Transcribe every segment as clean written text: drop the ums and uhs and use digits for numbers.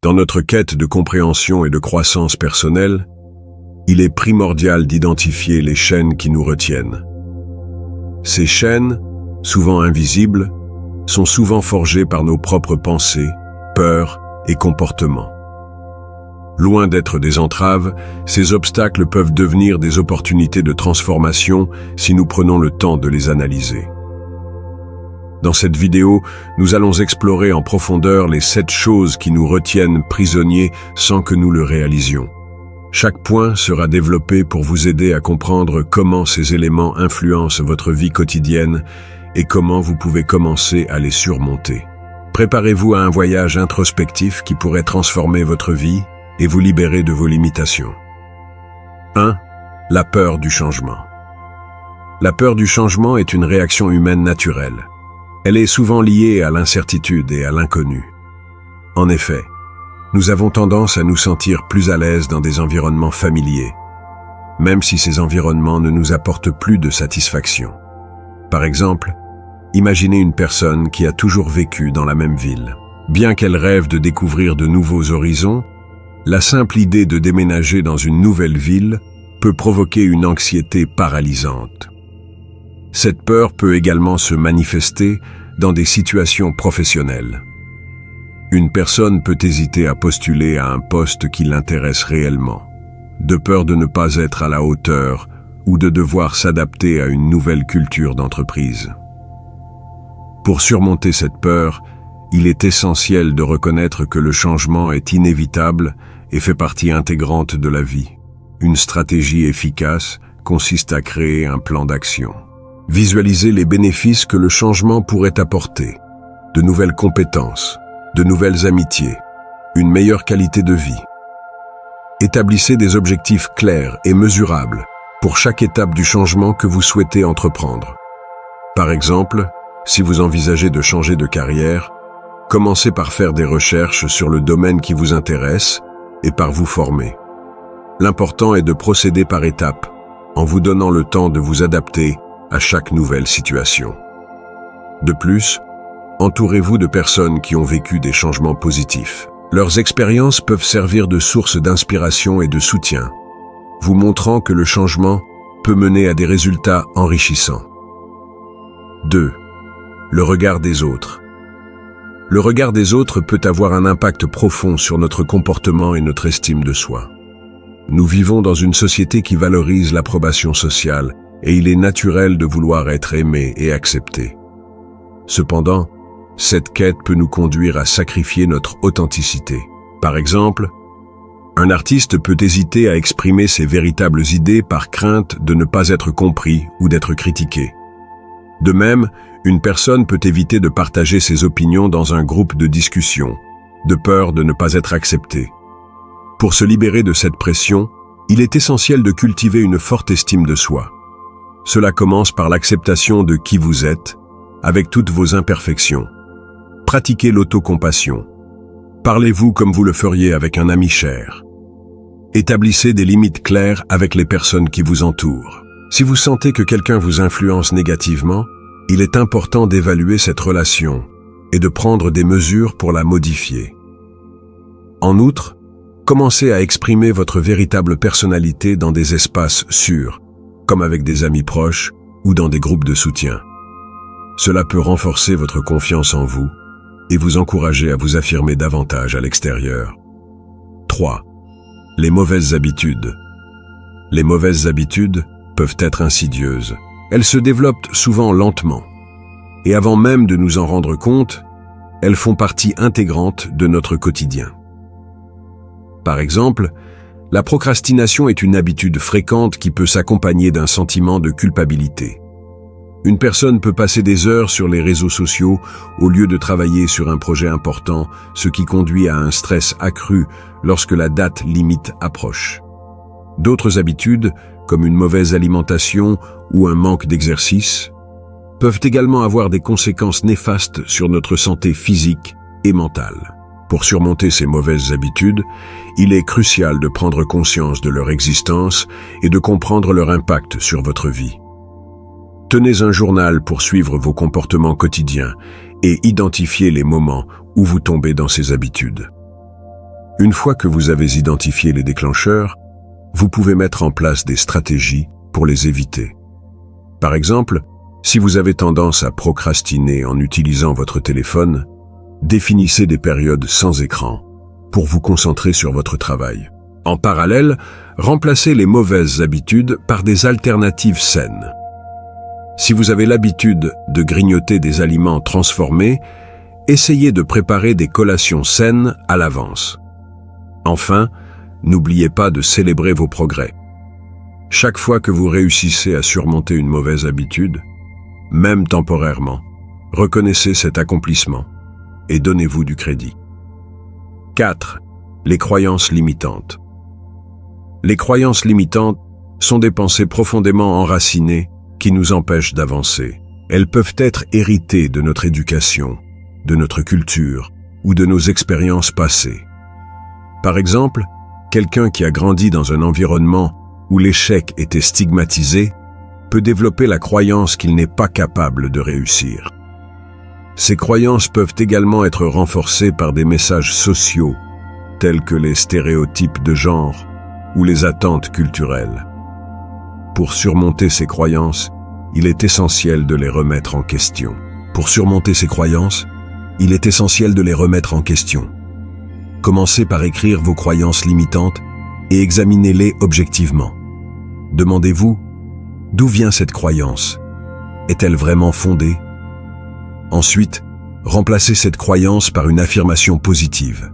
Dans notre quête de compréhension et de croissance personnelle, il est primordial d'identifier les chaînes qui nous retiennent. Ces chaînes, souvent invisibles, sont souvent forgées par nos propres pensées, peurs et comportements. Loin d'être des entraves, ces obstacles peuvent devenir des opportunités de transformation si nous prenons le temps de les analyser. Dans cette vidéo, nous allons explorer en profondeur les 7 choses qui nous retiennent prisonniers sans que nous le réalisions. Chaque point sera développé pour vous aider à comprendre comment ces éléments influencent votre vie quotidienne et comment vous pouvez commencer à les surmonter. Préparez-vous à un voyage introspectif qui pourrait transformer votre vie et vous libérer de vos limitations. 1. La peur du changement. La peur du changement est une réaction humaine naturelle. Elle est souvent liée à l'incertitude et à l'inconnu. En effet, nous avons tendance à nous sentir plus à l'aise dans des environnements familiers, même si ces environnements ne nous apportent plus de satisfaction. Par exemple, imaginez une personne qui a toujours vécu dans la même ville. Bien qu'elle rêve de découvrir de nouveaux horizons, la simple idée de déménager dans une nouvelle ville peut provoquer une anxiété paralysante. Cette peur peut également se manifester dans des situations professionnelles. Une personne peut hésiter à postuler à un poste qui l'intéresse réellement, de peur de ne pas être à la hauteur ou de devoir s'adapter à une nouvelle culture d'entreprise. Pour surmonter cette peur, il est essentiel de reconnaître que le changement est inévitable et fait partie intégrante de la vie. Une stratégie efficace consiste à créer un plan d'action. Visualisez les bénéfices que le changement pourrait apporter, de nouvelles compétences, de nouvelles amitiés, une meilleure qualité de vie. Établissez des objectifs clairs et mesurables pour chaque étape du changement que vous souhaitez entreprendre. Par exemple, si vous envisagez de changer de carrière, commencez par faire des recherches sur le domaine qui vous intéresse et par vous former. L'important est de procéder par étapes, en vous donnant le temps de vous adapter à chaque nouvelle situation. De plus, entourez-vous de personnes qui ont vécu des changements positifs. Leurs expériences peuvent servir de source d'inspiration et de soutien, vous montrant que le changement peut mener à des résultats enrichissants. 2. Le regard des autres. Le regard des autres peut avoir un impact profond sur notre comportement et notre estime de soi. Nous vivons dans une société qui valorise l'approbation sociale et il est naturel de vouloir être aimé et accepté. Cependant, cette quête peut nous conduire à sacrifier notre authenticité. Par exemple, un artiste peut hésiter à exprimer ses véritables idées par crainte de ne pas être compris ou d'être critiqué. De même, une personne peut éviter de partager ses opinions dans un groupe de discussion, de peur de ne pas être accepté. Pour se libérer de cette pression, il est essentiel de cultiver une forte estime de soi. Cela commence par l'acceptation de qui vous êtes, avec toutes vos imperfections. Pratiquez l'autocompassion. Parlez-vous comme vous le feriez avec un ami cher. Établissez des limites claires avec les personnes qui vous entourent. Si vous sentez que quelqu'un vous influence négativement, il est important d'évaluer cette relation et de prendre des mesures pour la modifier. En outre, commencez à exprimer votre véritable personnalité dans des espaces sûrs, comme avec des amis proches ou dans des groupes de soutien. Cela peut renforcer votre confiance en vous et vous encourager à vous affirmer davantage à l'extérieur. 3. Les mauvaises habitudes. Les mauvaises habitudes peuvent être insidieuses. Elles se développent souvent lentement. Et avant même de nous en rendre compte, elles font partie intégrante de notre quotidien. Par exemple, la procrastination est une habitude fréquente qui peut s'accompagner d'un sentiment de culpabilité. Une personne peut passer des heures sur les réseaux sociaux au lieu de travailler sur un projet important, ce qui conduit à un stress accru lorsque la date limite approche. D'autres habitudes, comme une mauvaise alimentation ou un manque d'exercice, peuvent également avoir des conséquences néfastes sur notre santé physique et mentale. Pour surmonter ces mauvaises habitudes, il est crucial de prendre conscience de leur existence et de comprendre leur impact sur votre vie. Tenez un journal pour suivre vos comportements quotidiens et identifier les moments où vous tombez dans ces habitudes. Une fois que vous avez identifié les déclencheurs, vous pouvez mettre en place des stratégies pour les éviter. Par exemple, si vous avez tendance à procrastiner en utilisant votre téléphone, définissez des périodes sans écran pour vous concentrer sur votre travail. En parallèle, remplacez les mauvaises habitudes par des alternatives saines. Si vous avez l'habitude de grignoter des aliments transformés, essayez de préparer des collations saines à l'avance. Enfin, n'oubliez pas de célébrer vos progrès. Chaque fois que vous réussissez à surmonter une mauvaise habitude, même temporairement, reconnaissez cet accomplissement et donnez-vous du crédit. 4. Les croyances limitantes. Les croyances limitantes sont des pensées profondément enracinées qui nous empêchent d'avancer. Elles peuvent être héritées de notre éducation, de notre culture ou de nos expériences passées. Par exemple, quelqu'un qui a grandi dans un environnement où l'échec était stigmatisé peut développer la croyance qu'il n'est pas capable de réussir. Ces croyances peuvent également être renforcées par des messages sociaux, tels que les stéréotypes de genre ou les attentes culturelles. Pour surmonter ces croyances, il est essentiel de les remettre en question. Commencez par écrire vos croyances limitantes et examinez-les objectivement. Demandez-vous, d'où vient cette croyance? Est-elle vraiment fondée? Ensuite, remplacez cette croyance par une affirmation positive.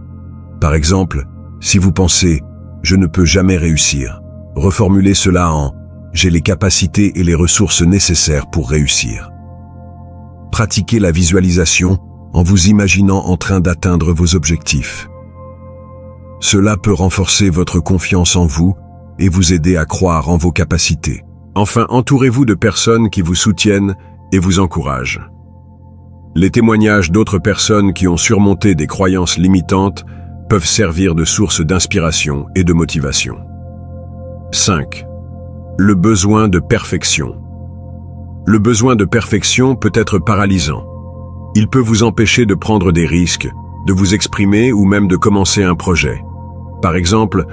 Par exemple, si vous pensez « je ne peux jamais réussir », reformulez cela en « j'ai les capacités et les ressources nécessaires pour réussir ». Pratiquez la visualisation en vous imaginant en train d'atteindre vos objectifs. Cela peut renforcer votre confiance en vous et vous aider à croire en vos capacités. Enfin, entourez-vous de personnes qui vous soutiennent et vous encouragent. Les témoignages d'autres personnes qui ont surmonté des croyances limitantes peuvent servir de source d'inspiration et de motivation. 5. Le besoin de perfection. Le besoin de perfection peut être paralysant. Il peut vous empêcher de prendre des risques, de vous exprimer ou même de commencer un projet. Par exemple,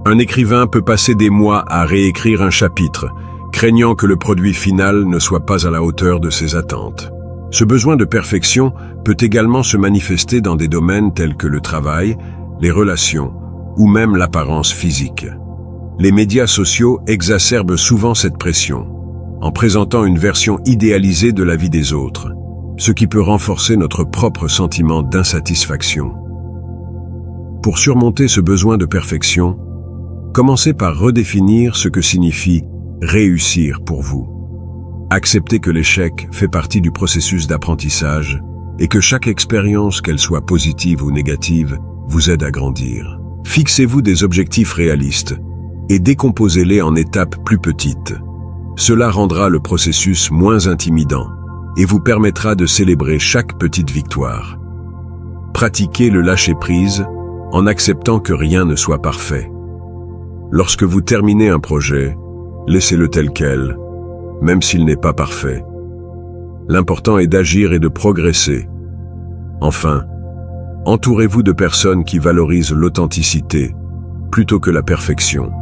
un écrivain peut passer des mois à réécrire un chapitre, craignant que le produit final ne soit pas à la hauteur de ses attentes. Ce besoin de perfection peut également se manifester dans des domaines tels que le travail, les relations ou même l'apparence physique. Les médias sociaux exacerbent souvent cette pression, en présentant une version idéalisée de la vie des autres, ce qui peut renforcer notre propre sentiment d'insatisfaction. Pour surmonter ce besoin de perfection, commencez par redéfinir ce que signifie réussir pour vous. Acceptez que l'échec fait partie du processus d'apprentissage et que chaque expérience, qu'elle soit positive ou négative, vous aide à grandir. Fixez-vous des objectifs réalistes et décomposez-les en étapes plus petites. Cela rendra le processus moins intimidant et vous permettra de célébrer chaque petite victoire. Pratiquez le lâcher-prise en acceptant que rien ne soit parfait. Lorsque vous terminez un projet, laissez-le tel quel, même s'il n'est pas parfait. L'important est d'agir et de progresser. Enfin, entourez-vous de personnes qui valorisent l'authenticité plutôt que la perfection.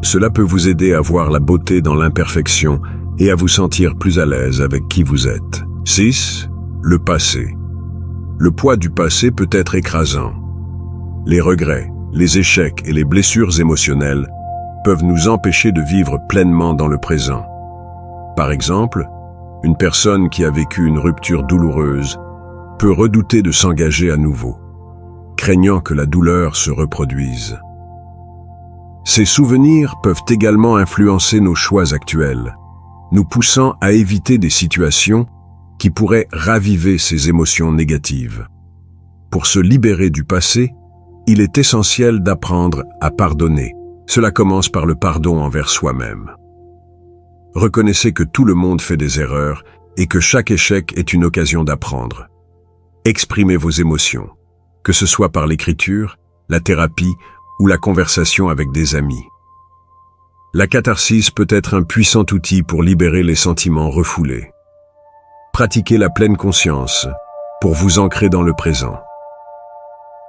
Cela peut vous aider à voir la beauté dans l'imperfection et à vous sentir plus à l'aise avec qui vous êtes. 6. Le passé. Le poids du passé peut être écrasant. Les regrets, les échecs et les blessures émotionnelles peuvent nous empêcher de vivre pleinement dans le présent. Par exemple, une personne qui a vécu une rupture douloureuse peut redouter de s'engager à nouveau, craignant que la douleur se reproduise. Ces souvenirs peuvent également influencer nos choix actuels, nous poussant à éviter des situations qui pourraient raviver ces émotions négatives. Pour se libérer du passé, il est essentiel d'apprendre à pardonner. Cela commence par le pardon envers soi-même. Reconnaissez que tout le monde fait des erreurs et que chaque échec est une occasion d'apprendre. Exprimez vos émotions, que ce soit par l'écriture, la thérapie ou la conversation avec des amis. La catharsis peut être un puissant outil pour libérer les sentiments refoulés. Pratiquez la pleine conscience pour vous ancrer dans le présent.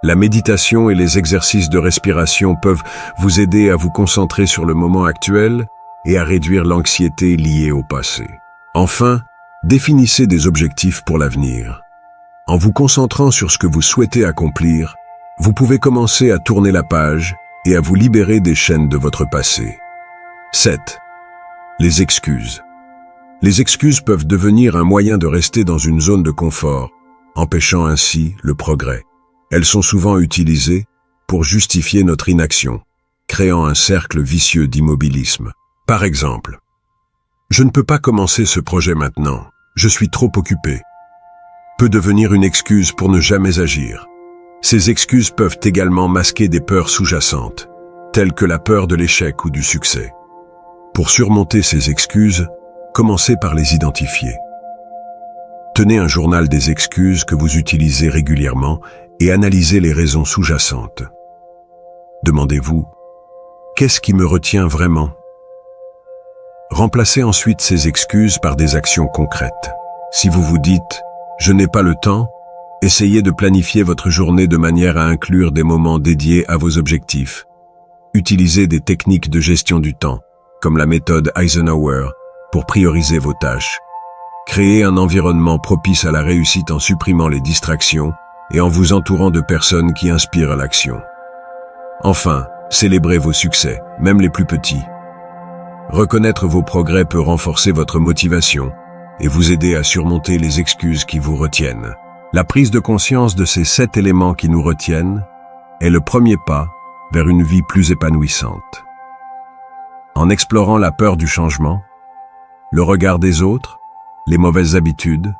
La méditation et les exercices de respiration peuvent vous aider à vous concentrer sur le moment actuel et à réduire l'anxiété liée au passé. Enfin, définissez des objectifs pour l'avenir. En vous concentrant sur ce que vous souhaitez accomplir, vous pouvez commencer à tourner la page et à vous libérer des chaînes de votre passé. 7. Les excuses. Les excuses peuvent devenir un moyen de rester dans une zone de confort, empêchant ainsi le progrès. Elles sont souvent utilisées pour justifier notre inaction, créant un cercle vicieux d'immobilisme. Par exemple, « Je ne peux pas commencer ce projet maintenant, je suis trop occupé », peut devenir une excuse pour ne jamais agir. Ces excuses peuvent également masquer des peurs sous-jacentes, telles que la peur de l'échec ou du succès. Pour surmonter ces excuses, commencez par les identifier. Tenez un journal des excuses que vous utilisez régulièrement et analysez les raisons sous-jacentes. Demandez-vous, qu'est-ce qui me retient vraiment? Remplacez ensuite ces excuses par des actions concrètes. Si vous vous dites « je n'ai pas le temps », essayez de planifier votre journée de manière à inclure des moments dédiés à vos objectifs. Utilisez des techniques de gestion du temps, comme la méthode Eisenhower, pour prioriser vos tâches. Créez un environnement propice à la réussite en supprimant les distractions et en vous entourant de personnes qui inspirent l'action. Enfin, célébrez vos succès, même les plus petits. Reconnaître vos progrès peut renforcer votre motivation et vous aider à surmonter les excuses qui vous retiennent. La prise de conscience de ces 7 éléments qui nous retiennent est le premier pas vers une vie plus épanouissante. En explorant la peur du changement, le regard des autres, les mauvaises habitudes,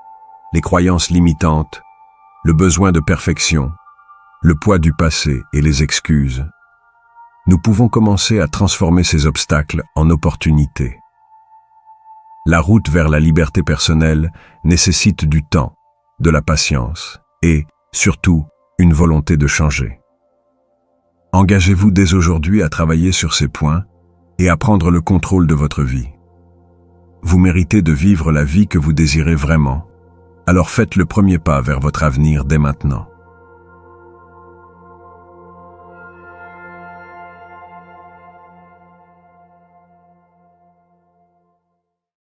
les croyances limitantes, le besoin de perfection, le poids du passé et les excuses, nous pouvons commencer à transformer ces obstacles en opportunités. La route vers la liberté personnelle nécessite du temps, de la patience et, surtout, une volonté de changer. Engagez-vous dès aujourd'hui à travailler sur ces points et à prendre le contrôle de votre vie. Vous méritez de vivre la vie que vous désirez vraiment, alors faites le premier pas vers votre avenir dès maintenant.